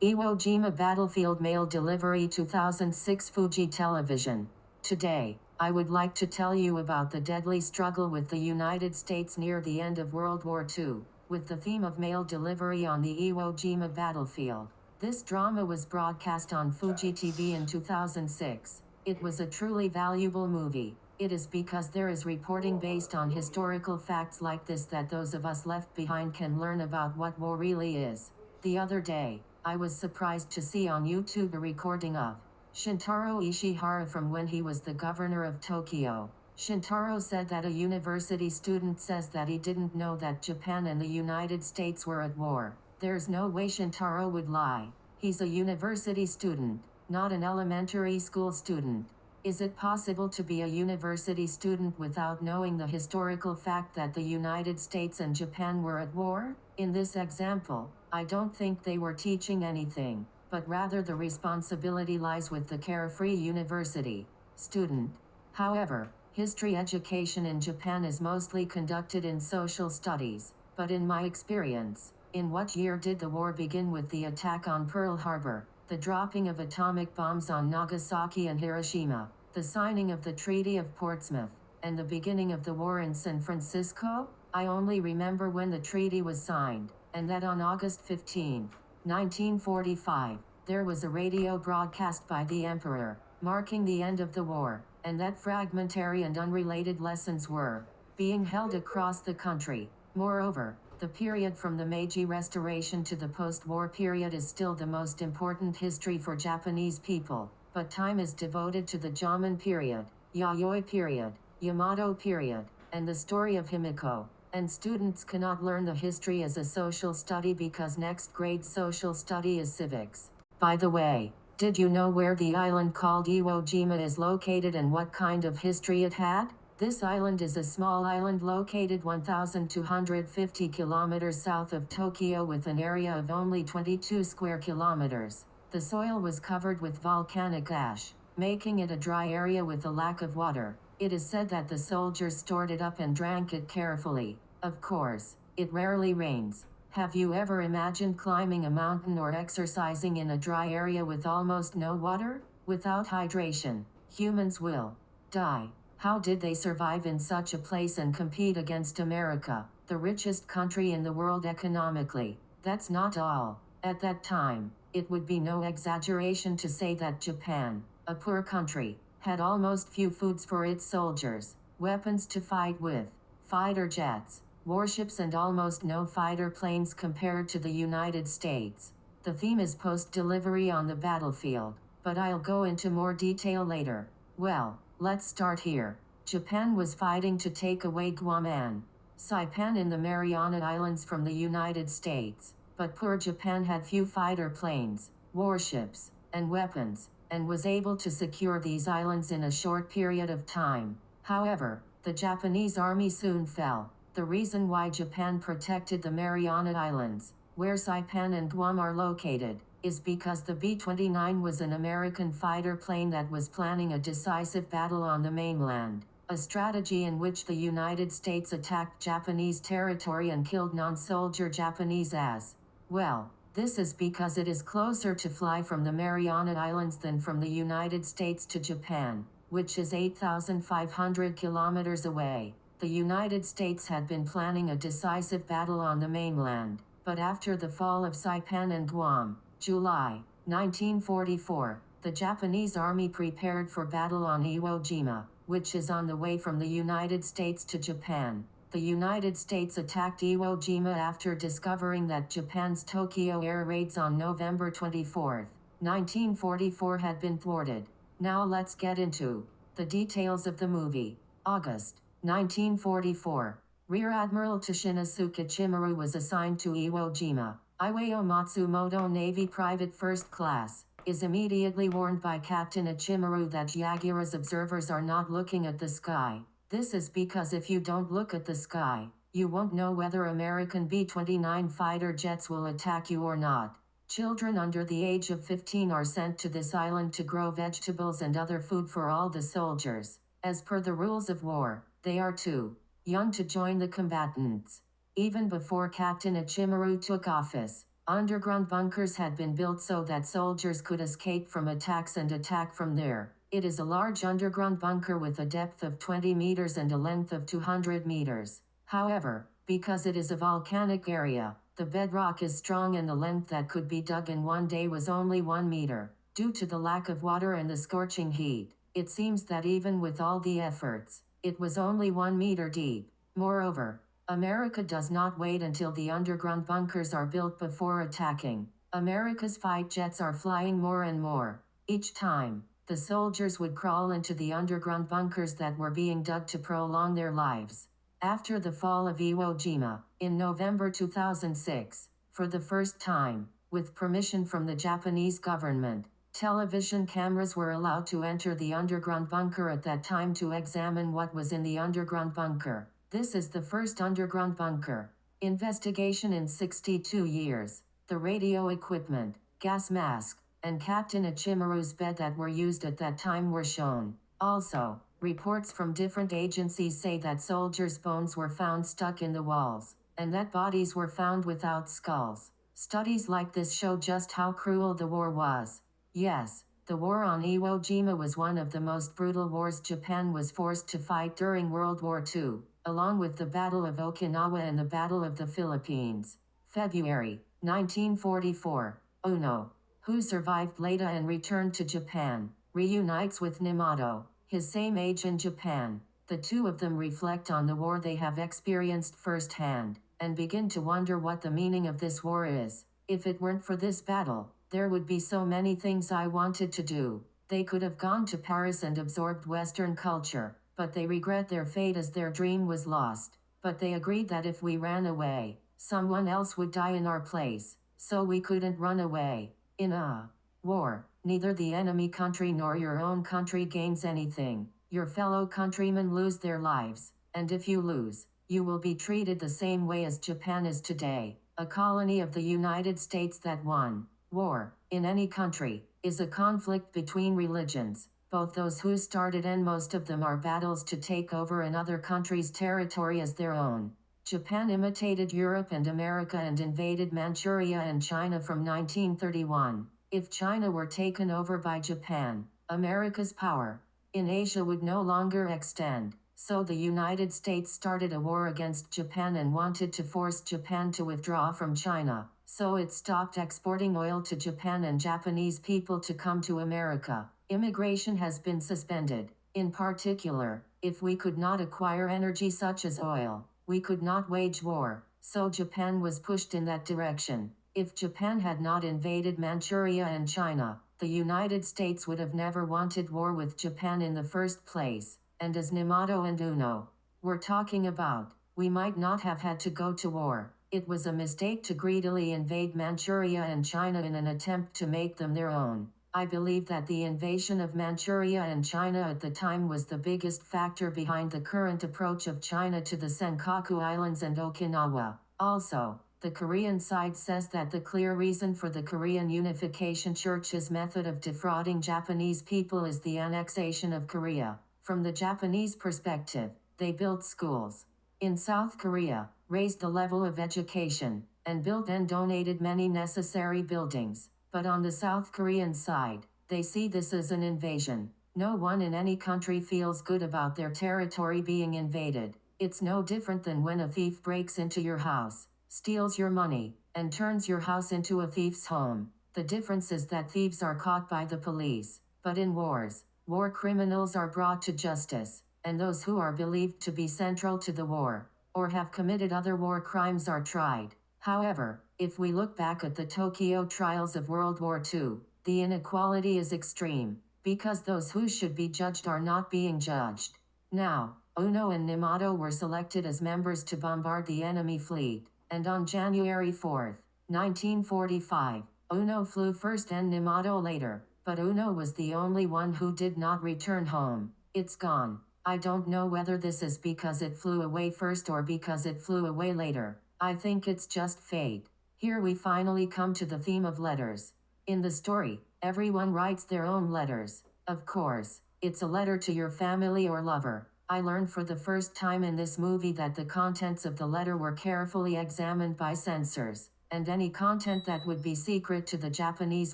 Iwo Jima Battlefield Mail Delivery 2006 Fuji Television. Today, I would like to tell you about the deadly struggle with the United States near the end of World War II, with the theme of mail delivery on the Iwo Jima battlefield. This drama was broadcast on Fuji TV in 2006. It was a truly valuable movie. It is because there is reporting based on historical facts like this that those of us left behind can learn about what war really is. The other day, I was surprised to see on YouTube a recording of Shintaro Ishihara from when he was the governor of Tokyo. Shintaro said that a university student says that he didn't know that Japan and the United States were at war. There's no way Shintaro would lie. He's a university student, not an elementary school student. Is it possible to be a university student without knowing the historical fact that the United States and Japan were at war? In this example, I don't think they were teaching anything, but rather the responsibility lies with the carefree university student. However, history education in Japan is mostly conducted in social studies, but in my experience, in what year did the war begin with the attack on Pearl Harbor, the dropping of atomic bombs on Nagasaki and Hiroshima, the signing of the Treaty of Portsmouth, and the beginning of the war in San Francisco? I only remember when the treaty was signed, and that on August 15, 1945, there was a radio broadcast by the Emperor, marking the end of the war, and that fragmentary and unrelated lessons were being held across the country. Moreover, the period from the Meiji Restoration to the post-war period is still the most important history for Japanese people, but time is devoted to the Jomon period, Yayoi period, Yamato period, and the story of Himiko, and students cannot learn the history as a social study because next grade social study is civics. By the way, did you know where the island called Iwo Jima is located and what kind of history it had? This island is a small island located 1,250 kilometers south of Tokyo with an area of only 22 square kilometers. The soil was covered with volcanic ash, making it a dry area with a lack of water. It is said that the soldiers stored it up and drank it carefully. Of course, it rarely rains. Have you ever imagined climbing a mountain or exercising in a dry area with almost no water? Without hydration, humans will die. How did they survive in such a place and compete against America, the richest country in the world economically? That's not all. At that time, it would be no exaggeration to say that Japan, a poor country, had almost few foods for its soldiers, weapons to fight with, fighter jets, warships and almost no fighter planes compared to the United States. The theme is post-delivery on the battlefield, but I'll go into more detail later. Well, let's start here. Japan was fighting to take away Guam and Saipan in the Mariana Islands from the United States, but poor Japan had few fighter planes, warships, and weapons, and was able to secure these islands in a short period of time. However, the Japanese army soon fell. The reason why Japan protected the Mariana Islands, where Saipan and Guam are located, is because the B-29 was an American fighter plane that was planning a decisive battle on the mainland, a strategy in which the United States attacked Japanese territory and killed non-soldier Japanese as well. This is because it is closer to fly from the Mariana Islands than from the United States to Japan, which is 8,500 kilometers away. The United States had been planning a decisive battle on the mainland, but after the fall of Saipan and Guam, July 1944, the Japanese army prepared for battle on Iwo Jima, which is on the way from the United States to Japan. The United States attacked Iwo Jima after discovering that Japan's Tokyo air raids on November 24, 1944 had been thwarted. Now let's get into the details of the movie. August 1944. Rear Admiral Toshinosuke Chimaru was assigned to Iwo Jima. Iwao Matsumoto, Navy Private First Class, is immediately warned by Captain Ichimaru that Yagira's observers are not looking at the sky. This is because if you don't look at the sky, you won't know whether American B-29 fighter jets will attack you or not. Children under the age of 15 are sent to this island to grow vegetables and other food for all the soldiers. As per the rules of war, they are too young to join the combatants. Even before Captain Ichimaru took office, Underground bunkers had been built so that soldiers could escape from attacks and attack from there. It is a large underground bunker with a depth of 20 meters and a length of 200 meters. However, because it is a volcanic area, the bedrock is strong and the length that could be dug in one day was only 1 meter. Due to the lack of water and the scorching heat, it seems that even with all the efforts, it was only 1 meter deep. Moreover, America does not wait until the underground bunkers are built before attacking. America's fight jets are flying more and more. Each time, the soldiers would crawl into the underground bunkers that were being dug to prolong their lives. After the fall of Iwo Jima, in November 2006, for the first time, with permission from the Japanese government, television cameras were allowed to enter the underground bunker at that time to examine what was in the underground bunker. This is the first underground bunker investigation in 62 years. The radio equipment, gas mask, and Captain Ichimaru's bed that were used at that time were shown. Also, reports from different agencies say that soldiers' bones were found stuck in the walls, and that bodies were found without skulls. Studies like this show just how cruel the war was. Yes, the war on Iwo Jima was one of the most brutal wars Japan was forced to fight during World War II, along with the Battle of Okinawa and the Battle of the Philippines. February 1944, Uno, who survived Leda and returned to Japan, reunites with Nemato, his same age in Japan. The two of them reflect on the war they have experienced firsthand, and begin to wonder what the meaning of this war is. If it weren't for this battle, there would be so many things I wanted to do. They could have gone to Paris and absorbed Western culture, but they regret their fate as their dream was lost. But they agreed that if we ran away, someone else would die in our place, so we couldn't run away. In a war, neither the enemy country nor your own country gains anything. Your fellow countrymen lose their lives, and if you lose, you will be treated the same way as Japan is today, a colony of the United States that won. War, in any country, is a conflict between religions, both those who started and most of them are battles to take over another country's territory as their own. Japan imitated Europe and America and invaded Manchuria and China from 1931. If China were taken over by Japan, America's power in Asia would no longer extend. So the United States started a war against Japan and wanted to force Japan to withdraw from China. So it stopped exporting oil to Japan and Japanese people to come to America. Immigration has been suspended. In particular, if we could not acquire energy such as oil, we could not wage war. So Japan was pushed in that direction. If Japan had not invaded Manchuria and China, the United States would have never wanted war with Japan in the first place. And as Nemato and Uno were talking about, we might not have had to go to war. It was a mistake to greedily invade Manchuria and China in an attempt to make them their own. I believe that the invasion of Manchuria and China at the time was the biggest factor behind the current approach of China to the Senkaku Islands and Okinawa. Also, the Korean side says that the clear reason for the Korean Unification Church's method of defrauding Japanese people is the annexation of Korea. From the Japanese perspective, they built schools in South Korea, raised the level of education, and built and donated many necessary buildings. But on the South Korean side, they see this as an invasion. No one in any country feels good about their territory being invaded. It's no different than when a thief breaks into your house, steals your money, and turns your house into a thief's home. The difference is that thieves are caught by the police. But in wars, war criminals are brought to justice, and those who are believed to be central to the war, or have committed other war crimes are tried. However, if we look back at the Tokyo trials of World War II, the inequality is extreme, because those who should be judged are not being judged. Now, Uno and Nemato were selected as members to bombard the enemy fleet, and on January 4, 1945, Uno flew first and Nemato later, but Uno was the only one who did not return home. It's gone. I don't know whether this is because it flew away first or because it flew away later. I think it's just fate. Here we finally come to the theme of letters. In the story, everyone writes their own letters. Of course, it's a letter to your family or lover. I learned for the first time in this movie that the contents of the letter were carefully examined by censors, and any content that would be secret to the Japanese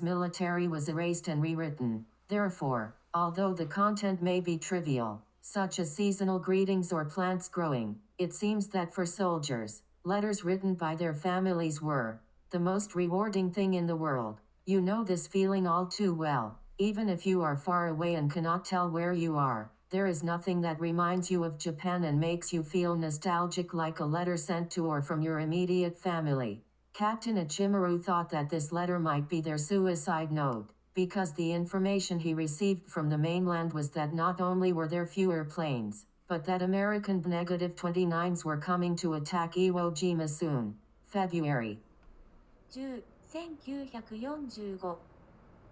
military was erased and rewritten. Therefore, although the content may be trivial, such as seasonal greetings or plants growing, it seems that for soldiers, letters written by their families were the most rewarding thing in the world. You know this feeling all too well. Even if you are far away and cannot tell where you are, there is nothing that reminds you of Japan and makes you feel nostalgic like a letter sent to or from your immediate family. Captain Ichimaru thought that this letter might be their suicide note, because the information he received from the mainland was that not only were there fewer planes, but that American -29s were coming to attack Iwo Jima soon. February 10、1945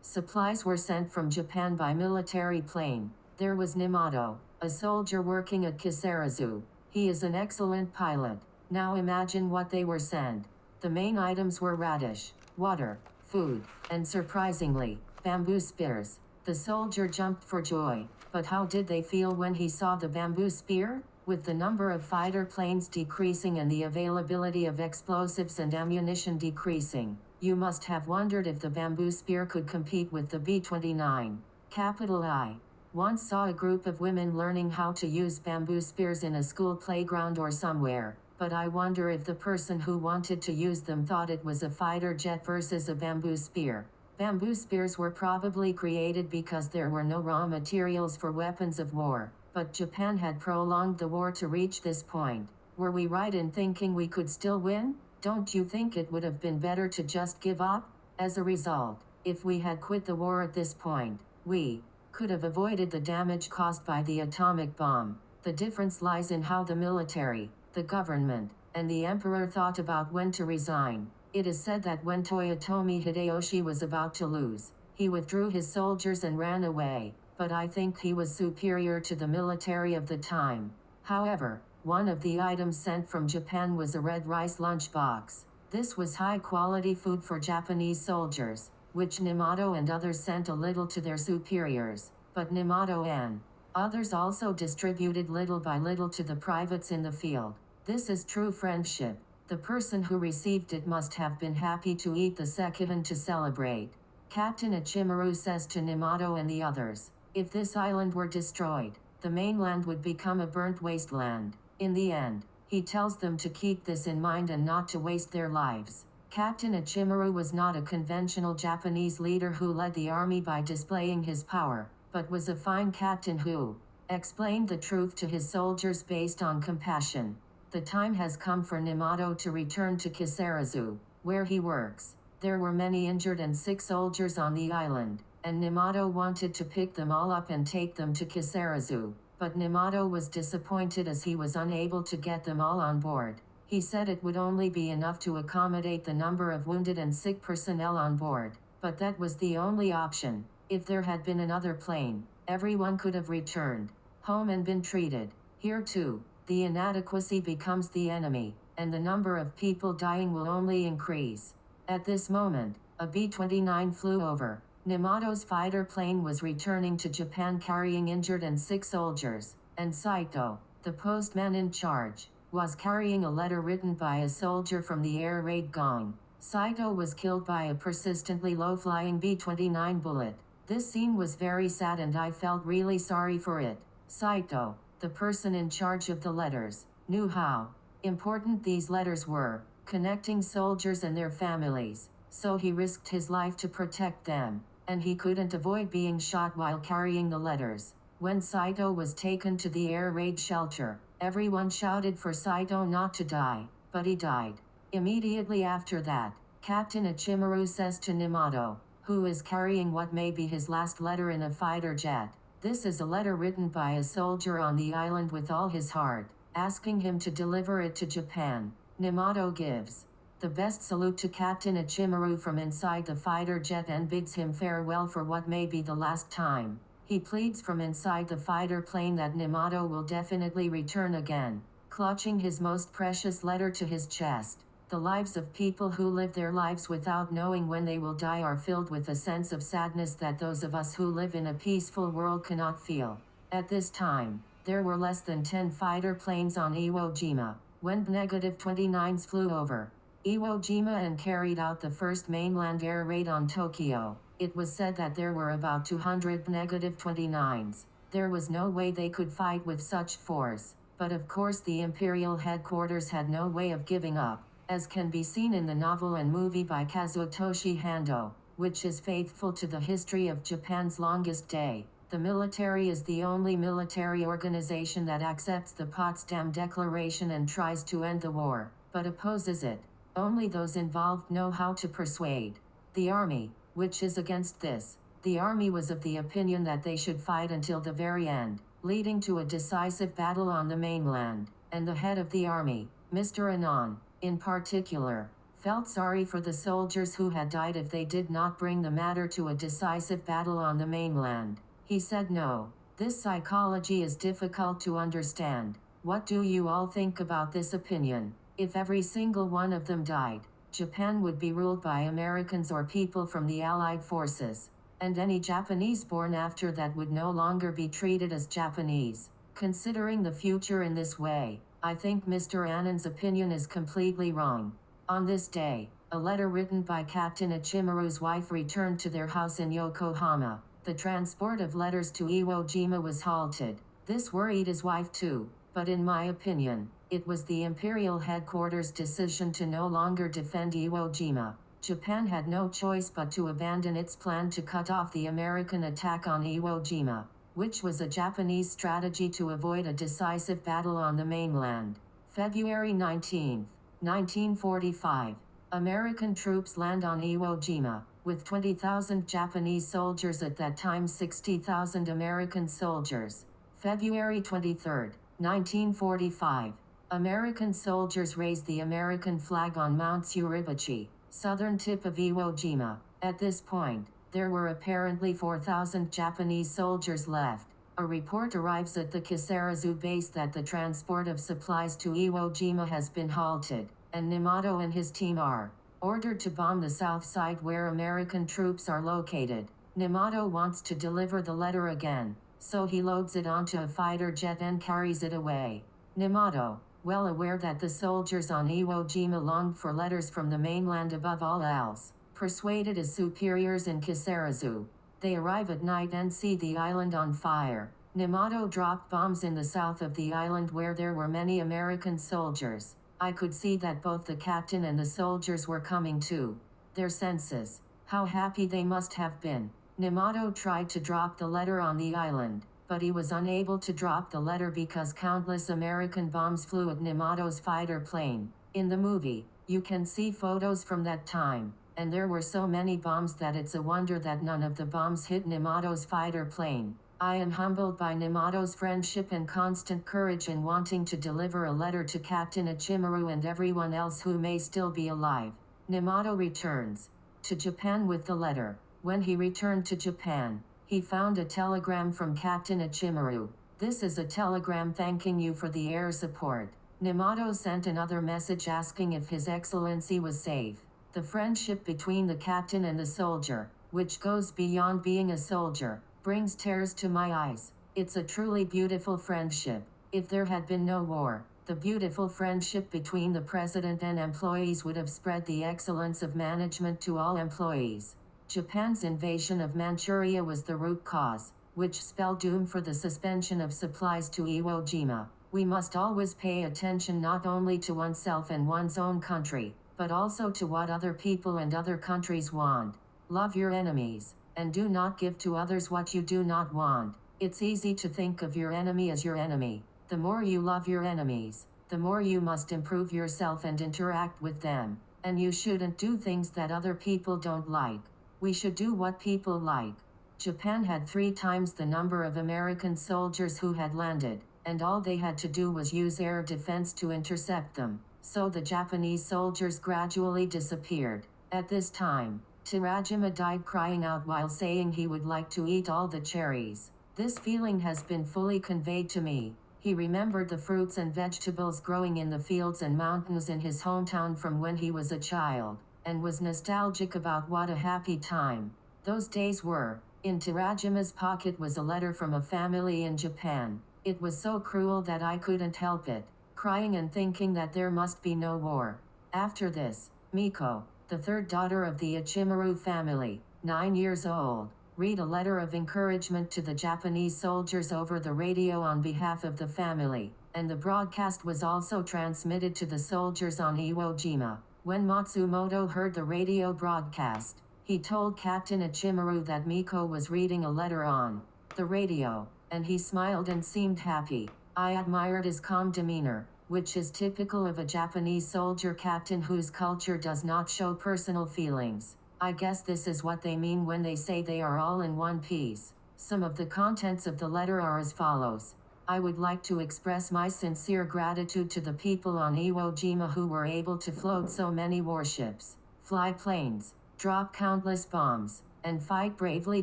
Supplies were sent from Japan by military plane. There was Nimato, a soldier working at Kisarazu. He is an excellent pilot. Now imagine what they were sent. The main items were radish, water, food, and surprisingly, bamboo spears. The soldier jumped for joy. But how did they feel when he saw the bamboo spear? With the number of fighter planes decreasing and the availability of explosives and ammunition decreasing, you must have wondered if the bamboo spear could compete with the B-29. Capital I once saw a group of women learning how to use bamboo spears in a school playground or somewhere, but I wonder if the person who wanted to use them thought it was a fighter jet versus a bamboo spear. Bamboo spears were probably created because there were no raw materials for weapons of war, but Japan had prolonged the war to reach this point. Were we right in thinking we could still win? Don't you think it would have been better to just give up? As a result, if we had quit the war at this point, we could have avoided the damage caused by the atomic bomb. The difference lies in how the military, the government, and the emperor thought about when to resign. It is said that when Toyotomi Hideyoshi was about to lose, he withdrew his soldiers and ran away, but I think he was superior to the military of the time. However, one of the items sent from Japan was a red rice lunchbox. This was high-quality food for Japanese soldiers, which Nimato and others sent a little to their superiors, but Nimato and others also distributed little by little to the privates in the field. This is true friendship. The person who received it must have been happy to eat the sekihan to celebrate. Captain Ichimaru says to Nimato and the others, if this island were destroyed, the mainland would become a burnt wasteland. In the end, he tells them to keep this in mind and not to waste their lives. Captain Ichimaru was not a conventional Japanese leader who led the army by displaying his power, but was a fine captain who explained the truth to his soldiers based on compassion. The time has come for Nimato to return to Kisarazu, where he works. There were many injured and sick soldiers on the island, and Nimato wanted to pick them all up and take them to Kisarazu, but Nimato was disappointed as he was unable to get them all on board. He said it would only be enough to accommodate the number of wounded and sick personnel on board, but that was the only option. If there had been another plane, everyone could have returned home and been treated. Here too, the inadequacy becomes the enemy, and the number of people dying will only increase. At this moment, a B-29 flew over. Nimato's fighter plane was returning to Japan carrying injured and sick soldiers, and Saito, the postman in charge, was carrying a letter written by a soldier from the air raid Gong. Saito was killed by a persistently low-flying B-29 bullet. This scene was very sad and I felt really sorry for it. Saito, the person in charge of the letters, knew how important these letters were, connecting soldiers and their families, so he risked his life to protect them, and he couldn't avoid being shot while carrying the letters. When Saito was taken to the air raid shelter, everyone shouted for Saito not to die, but he died. Immediately after that, Captain Ichimaru says to Nimato, who is carrying what may be his last letter in a fighter jet, this is a letter written by a soldier on the island with all his heart, asking him to deliver it to Japan. Nimato gives the best salute to Captain Ichimaru from inside the fighter jet and bids him farewell for what may be the last time. He pleads from inside the fighter plane that Nimato will definitely return again, clutching his most precious letter to his chest. The lives of people who live their lives without knowing when they will die are filled with a sense of sadness that those of us who live in a peaceful world cannot feel. At this time, there were less than 10 fighter planes on Iwo Jima. When -29s flew over, Iwo Jima and carried out the first mainland air raid on Tokyo. It was said that there were about 200 -29s. There was no way they could fight with such force, but of course the imperial headquarters had no way of giving up, as can be seen in the novel and movie by Kazutoshi Hando, which is faithful to the history of Japan's longest day. The military is the only military organization that accepts the Potsdam Declaration and tries to end the war, but opposes it. Only those involved know how to persuade the army, which is against this. The army was of the opinion that they should fight until the very end, leading to a decisive battle on the mainland, and the head of the army, Mr. Annan, in particular, felt sorry for the soldiers who had died if they did not bring the matter to a decisive battle on the mainland. He said no. This psychology is difficult to understand. What do you all think about this opinion? If every single one of them died, Japan would be ruled by Americans or people from the Allied forces, and any Japanese born after that would no longer be treated as Japanese. Considering the future in this way, I think Mr. Annan's opinion is completely wrong. On this day, a letter written by Captain Ichimaru's wife returned to their house in Yokohama. The transport of letters to Iwo Jima was halted. This worried his wife too, but in my opinion, it was the imperial headquarters' decision to no longer defend Iwo Jima. Japan had no choice but to abandon its plan to cut off the American attack on Iwo Jima, which was a Japanese strategy to avoid a decisive battle on the mainland. February 19, 1945. American troops land on Iwo Jima, with 20,000 Japanese soldiers at that time 60,000 American soldiers. February 23, 1945. American soldiers raised the American flag on Mount Suribachi, southern tip of Iwo Jima. At this point, there were apparently 4,000 Japanese soldiers left. A report arrives at the Kisarazu base that the transport of supplies to Iwo Jima has been halted, and Nemato and his team are ordered to bomb the south side where American troops are located. Nemato wants to deliver the letter again, so he loads it onto a fighter jet and carries it away. Nemato, well aware that the soldiers on Iwo Jima longed for letters from the mainland above all else, persuaded his superiors in Kisarazu. They arrive at night and see the island on fire. Nemato dropped bombs in the south of the island where there were many American soldiers. I could see that both the captain and the soldiers were coming to their senses. How happy they must have been. Nemato tried to drop the letter on the island, but he was unable to drop the letter because countless American bombs flew at Nemato's fighter plane. In the movie, you can see photos from that time, and there were so many bombs that it's a wonder that none of the bombs hit Nemato's fighter plane. I am humbled by Nemato's friendship and constant courage in wanting to deliver a letter to Captain Ichimaru and everyone else who may still be alive. Nemato returns to Japan with the letter. When he returned to Japan, he found a telegram from Captain Ichimaru. This is a telegram thanking you for the air support. Nemato sent another message asking if His Excellency was safe. The friendship between the captain and the soldier, which goes beyond being a soldier, brings tears to my eyes. It's a truly beautiful friendship. If there had been no war, the beautiful friendship between the president and employees would have spread the excellence of management to all employees. Japan's invasion of Manchuria was the root cause, which spelled doom for the suspension of supplies to Iwo Jima. We must always pay attention not only to oneself and one's own country, but also to what other people and other countries want. Love your enemies, and do not give to others what you do not want. It's easy to think of your enemy as your enemy. The more you love your enemies, the more you must improve yourself and interact with them. And you shouldn't do things that other people don't like. We should do what people like. Japan had 3 times the number of American soldiers who had landed, and all they had to do was use air defense to intercept them. So the Japanese soldiers gradually disappeared. At this time, Terajima died crying out while saying he would like to eat all the cherries. This feeling has been fully conveyed to me. He remembered the fruits and vegetables growing in the fields and mountains in his hometown from when he was a child, and was nostalgic about what a happy time those days were. In Terajima's pocket was a letter from a family in Japan. It was so cruel that I couldn't help it, crying and thinking that there must be no war. After this, Miko, the third daughter of the Ichimaru family, 9 years old, read a letter of encouragement to the Japanese soldiers over the radio on behalf of the family, and the broadcast was also transmitted to the soldiers on Iwo Jima. When Matsumoto heard the radio broadcast, he told Captain Ichimaru that Miko was reading a letter on the radio, and he smiled and seemed happy. I admired his calm demeanor, which is typical of a Japanese soldier captain whose culture does not show personal feelings. I guess this is what they mean when they say they are all in one piece. Some of the contents of the letter are as follows. I would like to express my sincere gratitude to the people on Iwo Jima who were able to float so many warships, fly planes, drop countless bombs, and fight bravely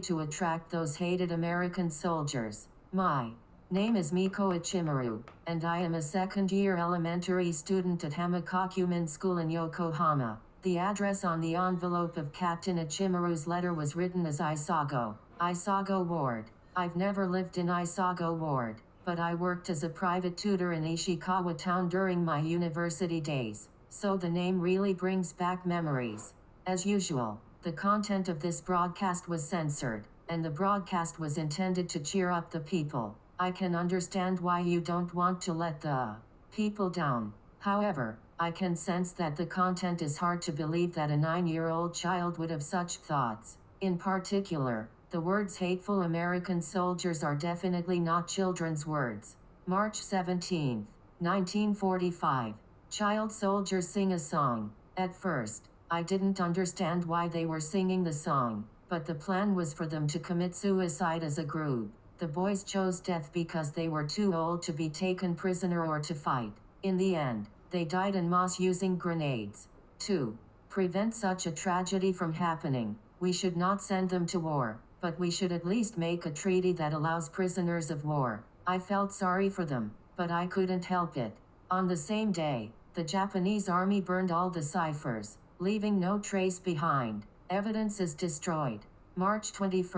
to attract those hated American soldiers. My name is Miko Ichimaru, and I am a second-year elementary student at Hamakokumen School in Yokohama. The address on the envelope of Captain Ichimaru's letter was written as Isago Ward. I've never lived in Isago Ward, but I worked as a private tutor in Ishikawa town during my university days, so the name really brings back memories. As usual, the content of this broadcast was censored, and the broadcast was intended to cheer up the people. I can understand why you don't want to let the people down. However, I can sense that the content is hard to believe that a 9-year-old child would have such thoughts. In particular, the words hateful American soldiers are definitely not children's words. March 17, 1945. Child soldiers sing a song. At first, I didn't understand why they were singing the song, but the plan was for them to commit suicide as a group. The boys chose death because they were too old to be taken prisoner or to fight. In the end, they died en masse using grenades. To prevent such a tragedy from happening, we should not send them to war, but we should at least make a treaty that allows prisoners of war. I felt sorry for them, but I couldn't help it. On the same day, the Japanese army burned all the ciphers, leaving no trace behind. Evidence is destroyed. March 21,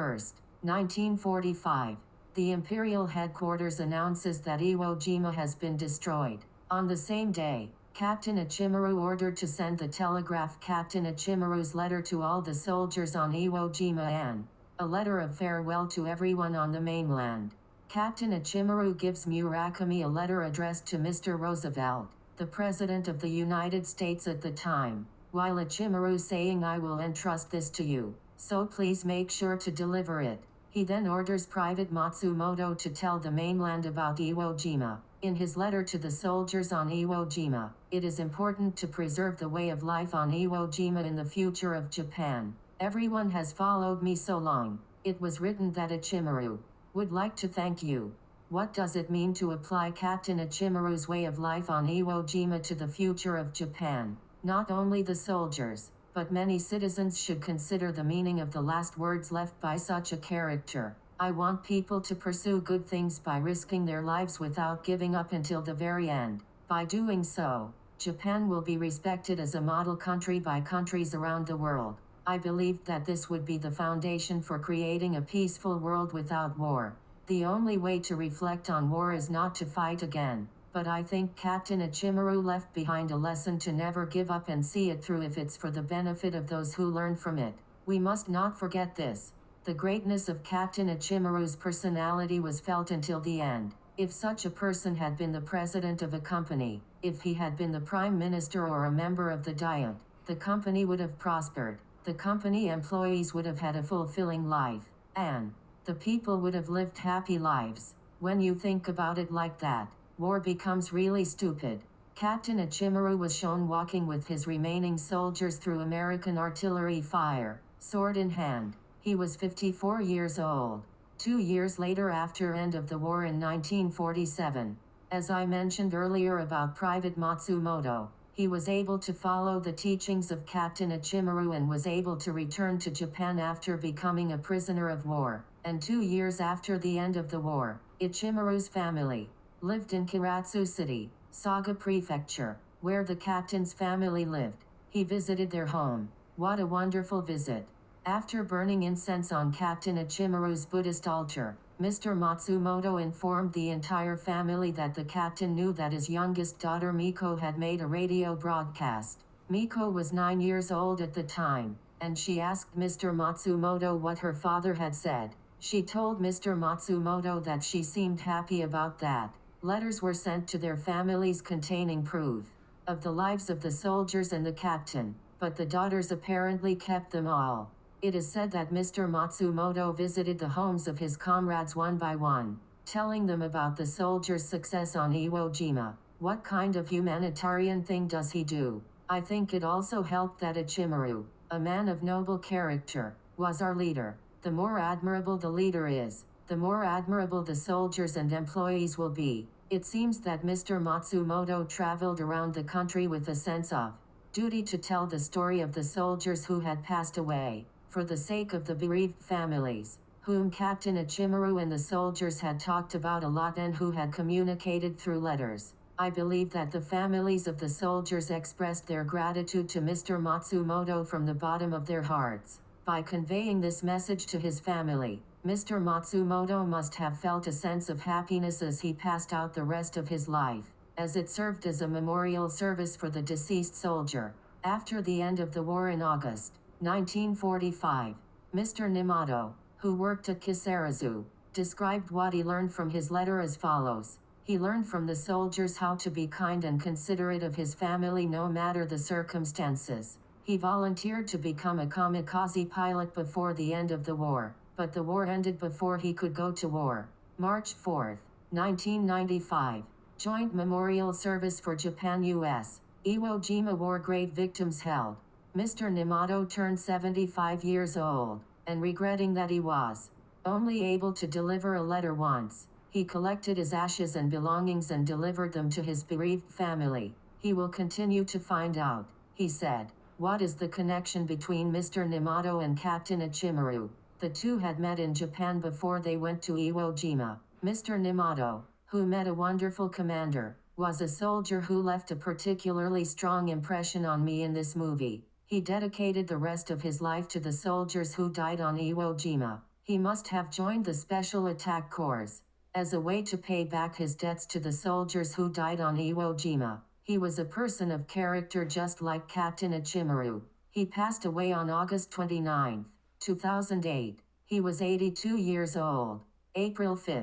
1945. The Imperial headquarters announces that Iwo Jima has been destroyed. On the same day, Captain Ichimaru ordered to send the telegraph Captain Ichimaru's letter to all the soldiers on Iwo Jima and a letter of farewell to everyone on the mainland. Captain Ichimaru gives Murakami a letter addressed to Mr. Roosevelt, the President of the United States at the time, while Ichimaru saying I will entrust this to you, so please make sure to deliver it. He then orders Private Matsumoto to tell the mainland about Iwo Jima. In his letter to the soldiers on Iwo Jima, it is important to preserve the way of life on Iwo Jima in the future of Japan. Everyone has followed me so long. It was written that Ichimaru would like to thank you. What does it mean to apply Captain Ichimaru's way of life on Iwo Jima to the future of Japan? Not only the soldiers, but many citizens should consider the meaning of the last words left by such a character. I want people to pursue good things by risking their lives without giving up until the very end. By doing so, Japan will be respected as a model country by countries around the world. I believed that this would be the foundation for creating a peaceful world without war. The only way to reflect on war is not to fight again. But I think Captain Ichimaru left behind a lesson to never give up and see it through if it's for the benefit of those who learn from it. We must not forget this. The greatness of Captain Ichimaru's personality was felt until the end. If such a person had been the president of a company, if he had been the prime minister or a member of the Diet, the company would have prospered, the company employees would have had a fulfilling life, and the people would have lived happy lives. When you think about it like that, war becomes really stupid. Captain Ichimaru was shown walking with his remaining soldiers through American artillery fire, sword in hand. He was 54 years old. 2 years later after end of the war in 1947. As I mentioned earlier about Private Matsumoto, he was able to follow the teachings of Captain Ichimaru and was able to return to Japan after becoming a prisoner of war. And 2 years after the end of the war, Ichimaru's family lived in Kiratsu City, Saga Prefecture, where the captain's family lived. He visited their home. What a wonderful visit. After burning incense on Captain Ichimaru's Buddhist altar, Mr. Matsumoto informed the entire family that the captain knew that his youngest daughter Miko had made a radio broadcast. Miko was 9 years old at the time, and she asked Mr. Matsumoto what her father had said. She told Mr. Matsumoto that she seemed happy about that. Letters were sent to their families containing proof of the lives of the soldiers and the captain, but the daughters apparently kept them all. It is said that Mr. Matsumoto visited the homes of his comrades one by one, telling them about the soldiers' success on Iwo Jima. What kind of humanitarian thing does he do? I think it also helped that Ichimaru, a man of noble character, was our leader. The more admirable the leader is, the more admirable the soldiers and employees will be. It seems that Mr. Matsumoto traveled around the country with a sense of duty to tell the story of the soldiers who had passed away, for the sake of the bereaved families, whom Captain Ichimaru and the soldiers had talked about a lot and who had communicated through letters. I believe that the families of the soldiers expressed their gratitude to Mr. Matsumoto from the bottom of their hearts. By conveying this message to his family, Mr. Matsumoto must have felt a sense of happiness as he passed out the rest of his life, as it served as a memorial service for the deceased soldier. After the end of the war in August 1945, Mr. Nimato, who worked at Kisarazu, described what he learned from his letter as follows. He learned from the soldiers how to be kind and considerate of his family no matter the circumstances. He volunteered to become a kamikaze pilot before the end of the war, but the war ended before he could go to war. March 4, 1995. Joint Memorial Service for Japan-US. Iwo Jima War Grave Victims held. Mr. Nimato turned 75 years old, and regretting that he was only able to deliver a letter once, he collected his ashes and belongings and delivered them to his bereaved family. He will continue to find out, he said. What is the connection between Mr. Nimato and Captain Ichimaru? The two had met in Japan before they went to Iwo Jima. Mr. Nimato, who met a wonderful commander, was a soldier who left a particularly strong impression on me in this movie. He dedicated the rest of his life to the soldiers who died on Iwo Jima. He must have joined the Special Attack Corps as a way to pay back his debts to the soldiers who died on Iwo Jima. He was a person of character just like Captain Ichimaru. He passed away on August 29, 2008. He was 82 years old. April 5,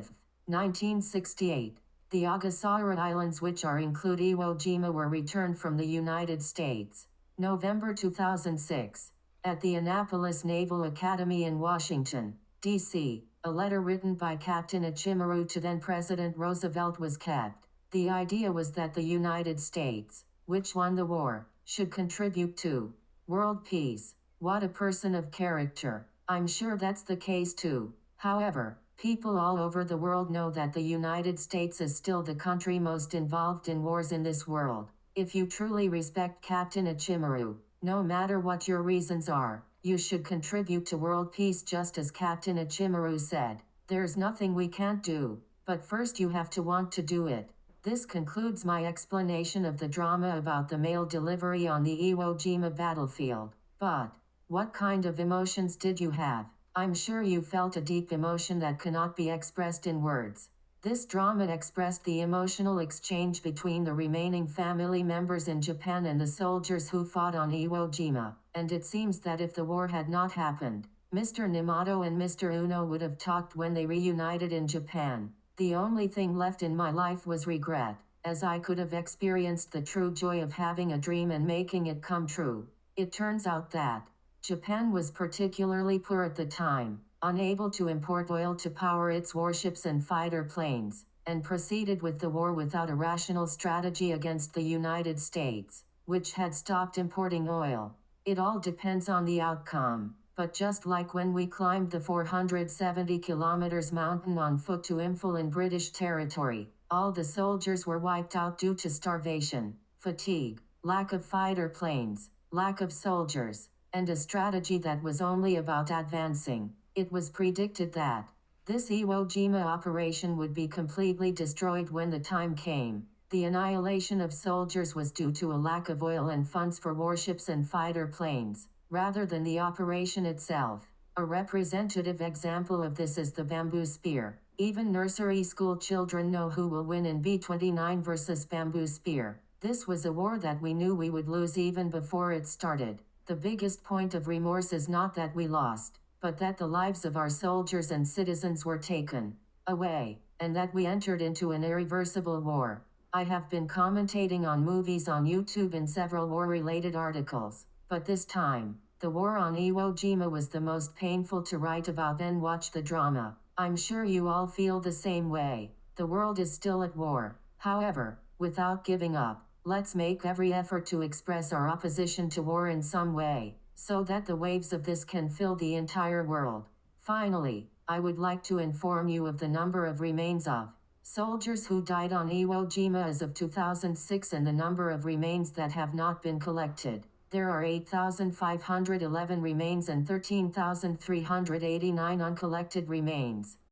1968. The Ogasawara Islands, which are include Iwo Jima, were returned from the United States. November 2006. At the Annapolis Naval Academy in Washington, D.C., a letter written by Captain Ichimaru to then-President Roosevelt was kept. The idea was that the United States, which won the war, should contribute to world peace. What a person of character. I'm sure that's the case too. However, people all over the world know that the United States is still the country most involved in wars in this world. If you truly respect Captain Ichimaru, no matter what your reasons are, you should contribute to world peace just as Captain Ichimaru said. There's nothing we can't do, but first you have to want to do it. This concludes my explanation of the drama about the mail delivery on the Iwo Jima battlefield. But what kind of emotions did you have? I'm sure you felt a deep emotion that cannot be expressed in words. This drama expressed the emotional exchange between the remaining family members in Japan and the soldiers who fought on Iwo Jima, and it seems that if the war had not happened, Mr. Nimato and Mr. Uno would have talked when they reunited in Japan. The only thing left in my life was regret, as I could have experienced the true joy of having a dream and making it come true. It turns out that Japan was particularly poor at the time, unable to import oil to power its warships and fighter planes, and proceeded with the war without a rational strategy against the United States, which had stopped importing oil. It all depends on the outcome, but just like when we climbed the 470 kilometers mountain on foot to Imphal in British territory, all the soldiers were wiped out due to starvation, fatigue, lack of fighter planes, lack of soldiers, and a strategy that was only about advancing. It was predicted that this Iwo Jima operation would be completely destroyed when the time came. The annihilation of soldiers was due to a lack of oil and funds for warships and fighter planes, rather than the operation itself. A representative example of this is the bamboo spear. Even nursery school children know who will win in B-29 versus bamboo spear. This was a war that we knew we would lose even before it started. The biggest point of remorse is not that we lost, but that the lives of our soldiers and citizens were taken away, and that we entered into an irreversible war. I have been commentating on movies on YouTube and several war-related articles, but this time, the war on Iwo Jima was the most painful to write about and watch the drama. I'm sure you all feel the same way. The world is still at war. However, without giving up, let's make every effort to express our opposition to war in some way, so that the waves of this can fill the entire world. Finally, I would like to inform you of the number of remains of soldiers who died on Iwo Jima as of 2006 and the number of remains that have not been collected. There are 8,511 remains and 13,389 uncollected remains.